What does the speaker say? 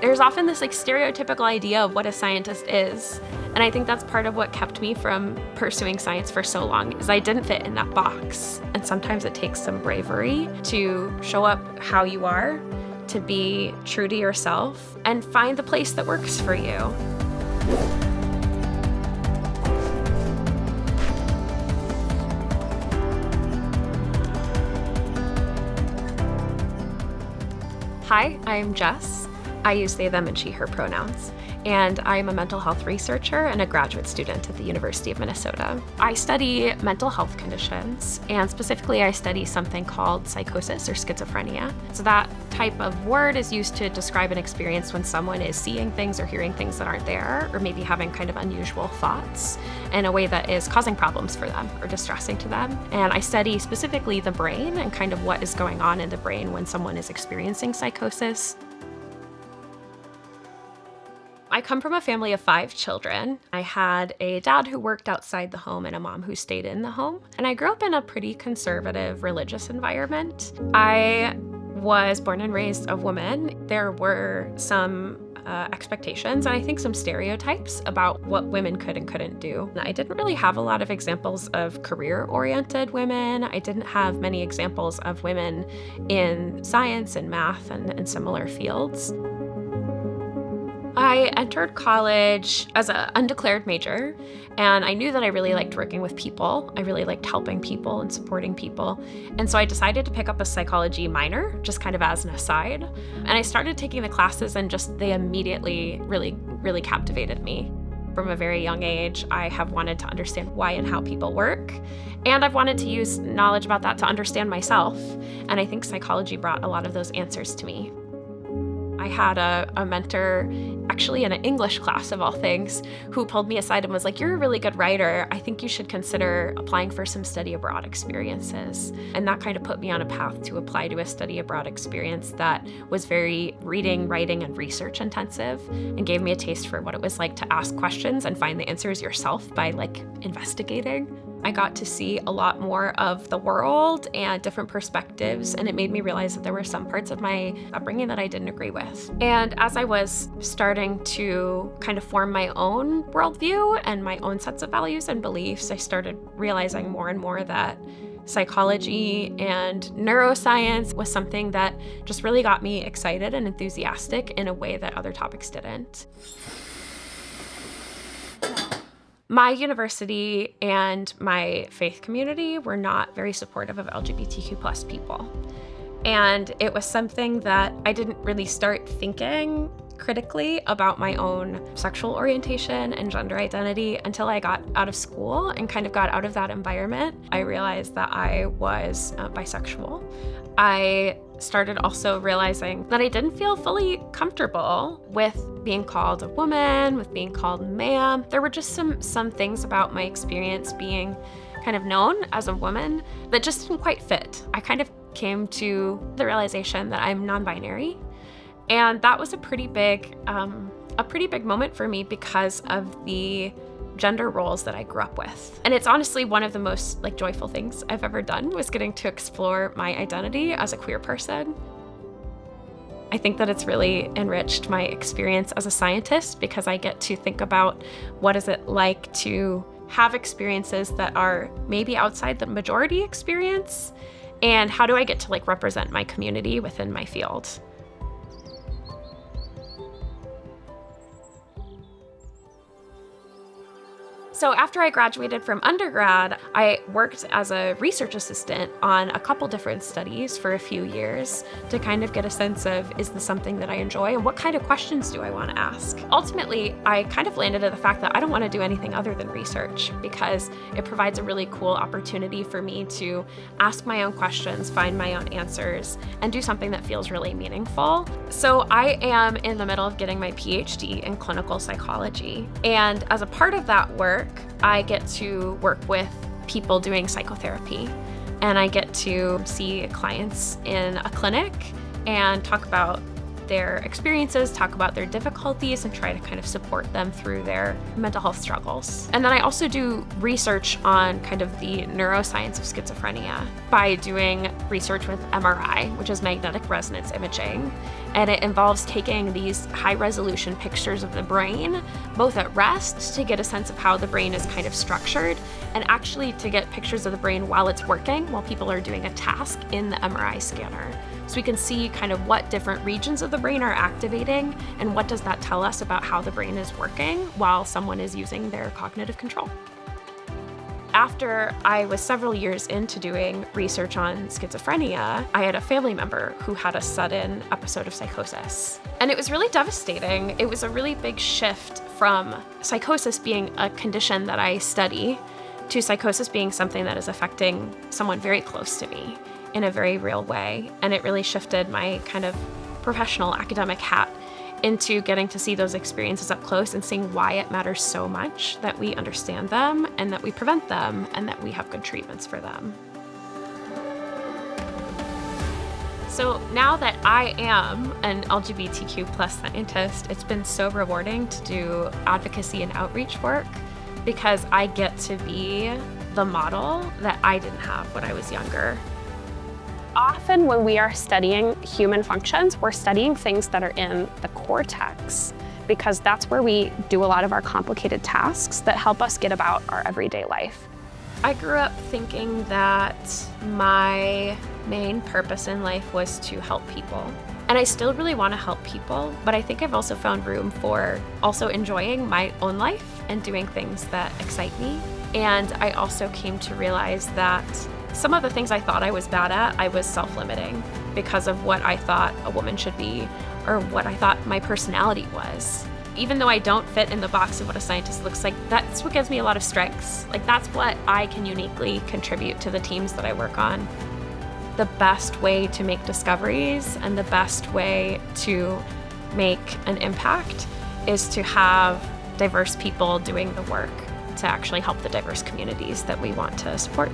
There's often this stereotypical idea of what a scientist is. And I think that's part of what kept me from pursuing science for so long, is I didn't fit in that box. And sometimes it takes some bravery to show up how you are, to be true to yourself, and find the place that works for you. Hi, I'm Jess. I use they, them, and she, her pronouns. And I'm a mental health researcher and a graduate student at the University of Minnesota. I study mental health conditions, and specifically I study something called psychosis or schizophrenia. So that type of word is used to describe an experience when someone is seeing things or hearing things that aren't there, or maybe having kind of unusual thoughts in a way that is causing problems for them or distressing to them. And I study specifically the brain and kind of what is going on in the brain when someone is experiencing psychosis. I come from a family of 5 children. I had a dad who worked outside the home and a mom who stayed in the home. And I grew up in a pretty conservative religious environment. I was born and raised a woman. There were some expectations and I think some stereotypes about what women could and couldn't do. I didn't really have a lot of examples of career-oriented women. I didn't have many examples of women in science and math and similar fields. I entered college as an undeclared major, and I knew that I really liked working with people. I really liked helping people and supporting people. And so I decided to pick up a psychology minor, just kind of as an aside. And I started taking the classes, and just they immediately really captivated me. From a very young age, I have wanted to understand why and how people work. And I've wanted to use knowledge about that to understand myself. And I think psychology brought a lot of those answers to me. I had a mentor, actually in an English class of all things, who pulled me aside and was like, "You're a really good writer. I think you should consider applying for some study abroad experiences." And that kind of put me on a path to apply to a study abroad experience that was very reading, writing, and research intensive, and gave me a taste for what it was like to ask questions and find the answers yourself by investigating. I got to see a lot more of the world and different perspectives, and it made me realize that there were some parts of my upbringing that I didn't agree with. And as I was starting to kind of form my own worldview and my own sets of values and beliefs, I started realizing more and more that psychology and neuroscience was something that just really got me excited and enthusiastic in a way that other topics didn't. My university and my faith community were not very supportive of LGBTQ+ people. And it was something that I didn't really start thinking critically about my own sexual orientation and gender identity until I got out of school and kind of got out of that environment. I realized that I was bisexual. I started also realizing that I didn't feel fully comfortable with being called a woman, with being called ma'am. There were just some things about my experience being kind of known as a woman that just didn't quite fit. I kind of came to the realization that I'm non-binary, and that was a pretty big moment for me because of the gender roles that I grew up with. And it's honestly one of the most joyful things I've ever done, was getting to explore my identity as a queer person. I think that it's really enriched my experience as a scientist because I get to think about what is it like to have experiences that are maybe outside the majority experience, and how do I get to represent my community within my field. So after I graduated from undergrad, I worked as a research assistant on a couple different studies for a few years to kind of get a sense of, is this something that I enjoy and what kind of questions do I want to ask? Ultimately, I kind of landed at the fact that I don't want to do anything other than research because it provides a really cool opportunity for me to ask my own questions, find my own answers, and do something that feels really meaningful. So I am in the middle of getting my PhD in clinical psychology. And as a part of that work, I get to work with people doing psychotherapy, and I get to see clients in a clinic and talk about their experiences, talk about their difficulties, and try to kind of support them through their mental health struggles. And then I also do research on kind of the neuroscience of schizophrenia by doing research with MRI, which is magnetic resonance imaging. And it involves taking these high-resolution pictures of the brain, both at rest to get a sense of how the brain is kind of structured, and actually to get pictures of the brain while it's working, while people are doing a task in the MRI scanner. So we can see kind of what different regions of the brain are activating, and what does that tell us about how the brain is working while someone is using their cognitive control. After I was several years into doing research on schizophrenia, I had a family member who had a sudden episode of psychosis. And it was really devastating. It was a really big shift from psychosis being a condition that I study to psychosis being something that is affecting someone very close to me in a very real way. And it really shifted my kind of professional academic hat into getting to see those experiences up close and seeing why it matters so much that we understand them and that we prevent them and that we have good treatments for them. So now that I am an LGBTQ plus scientist, it's been so rewarding to do advocacy and outreach work because I get to be the model that I didn't have when I was younger. Often when we are studying human functions, we're studying things that are in the cortex because that's where we do a lot of our complicated tasks that help us get about our everyday life. I grew up thinking that my main purpose in life was to help people. And I still really want to help people, but I think I've also found room for also enjoying my own life and doing things that excite me. And I also came to realize that some of the things I thought I was bad at, I was self-limiting because of what I thought a woman should be or what I thought my personality was. Even though I don't fit in the box of what a scientist looks like, that's what gives me a lot of strengths. Like that's what I can uniquely contribute to the teams that I work on. The best way to make discoveries and the best way to make an impact is to have diverse people doing the work to actually help the diverse communities that we want to support.